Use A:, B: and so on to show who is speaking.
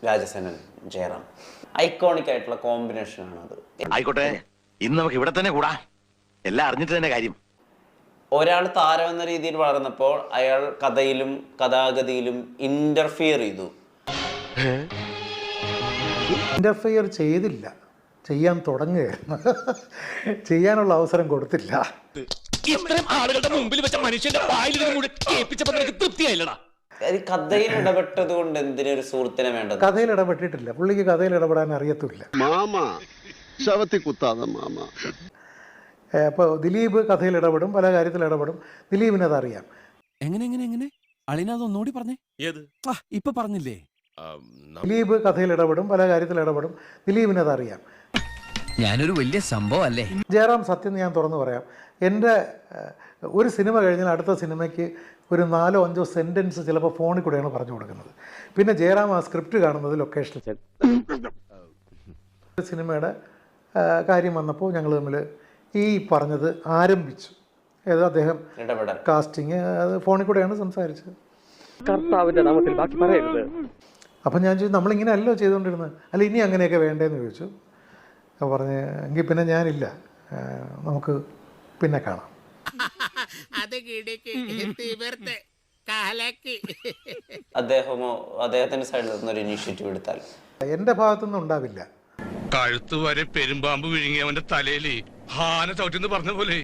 A: Rajasenan Jayaram iconic ആയിട്ടുള്ള combination ആണ് അത്.
B: ആയിക്കോട്ടെ, ഇന്ന് നമുക്ക് ഇവിടെ തന്നെ കൂടാ, എല്ലാം അറിഞ്ഞിട്ട് തന്നെ കാര്യം.
A: ഒരാൾ താരം എന്ന രീതിയിൽ വളർന്നപ്പോൾ അയാൾ കഥയിലും കഥാഗതിയിലും ഇന്റർഫിയർ ചെയ്തു.
C: ഇന്റർഫിയർ ചെയ്തില്ല, ചെയ്യാൻ തുടങ്ങുകയായിരുന്നു. ചെയ്യാനുള്ള അവസരം കൊടുത്തില്ല.
D: ഇത്രയും ആളുകളുടെ മുമ്പിൽ വെച്ച മനുഷ്യന്റെ വായിൽ തൃപ്തിയായില്ലടാ.
A: കഥയിൽ ഇടപെട്ടത് കൊണ്ട് എന്തിനൊരു സുഹൃത്തിനെ വേണ്ടത്?
C: കഥയിൽ ഇടപെട്ടിട്ടില്ല, പുള്ളിക്ക് കഥയിൽ ഇടപെടാൻ അറിയത്തില്ല. അപ്പോൾ ദിലീപ് കഥയിൽ ഇടപെടും, പല കാര്യത്തിൽ ഇടപെടും. ദിലീപിനത് അറിയാം.
E: എങ്ങനെ അളിനതൊന്നുകൂടി പറഞ്ഞേ.
D: ഏത്
E: ഇപ്പൊ പറഞ്ഞില്ലേ?
C: ദിലീപ് കഥയിൽ ഇടപെടും, പല കാര്യത്തിൽ ഇടപെടും. ദിലീപിനത് അറിയാം.
E: ഞാനൊരു വലിയ സംഭവം അല്ലേ.
C: ജയറാം, സത്യം ഞാൻ തുറന്നു പറയാം, എൻ്റെ ഒരു സിനിമ കഴിഞ്ഞാൽ അടുത്ത സിനിമയ്ക്ക് ഒരു 4-5 സെൻറ്റൻസ് ചിലപ്പോൾ ഫോണിൽ കൂടെയാണ് പറഞ്ഞു കൊടുക്കുന്നത്. പിന്നെ ജയറാം ആ സ്ക്രിപ്റ്റ് കാണുന്നത് ലൊക്കേഷനിൽ. സിനിമയുടെ കാര്യം വന്നപ്പോൾ ഞങ്ങൾ തമ്മിൽ ഈ പറഞ്ഞത് ആരംഭിച്ചു. ഏത് അദ്ദേഹം കാസ്റ്റിങ് അത് ഫോണിൽ കൂടെയാണ് സംസാരിച്ചത്. അപ്പം ഞാൻ ചോദിച്ചു, നമ്മളിങ്ങനെ അല്ലോ ചെയ്തുകൊണ്ടിരുന്നത്, അല്ല ഇനി അങ്ങനെയൊക്കെ വേണ്ടേന്ന് ചോദിച്ചു. അപ്പോൾ പറഞ്ഞ് എങ്കിൽ പിന്നെ ഞാനില്ല, നമുക്ക് പിന്നെ കാണാം.
A: അദ്ദേഹമോ അദ്ദേഹത്തിന്റെ സൈഡിൽ നിന്നൊരു ഇനീഷ്യേറ്റീവ് എടുത്താൽ
C: എൻ്റെ ഭാഗത്തുനിന്നും ഉണ്ടാവില്ല.
D: കഴുത്ത് വരെ പെരുമ്പാമ്പ് വിഴുങ്ങി അവന്റെ തലയിൽ ഹാന ചവിട്ടിന്ന് പറഞ്ഞ പോലെ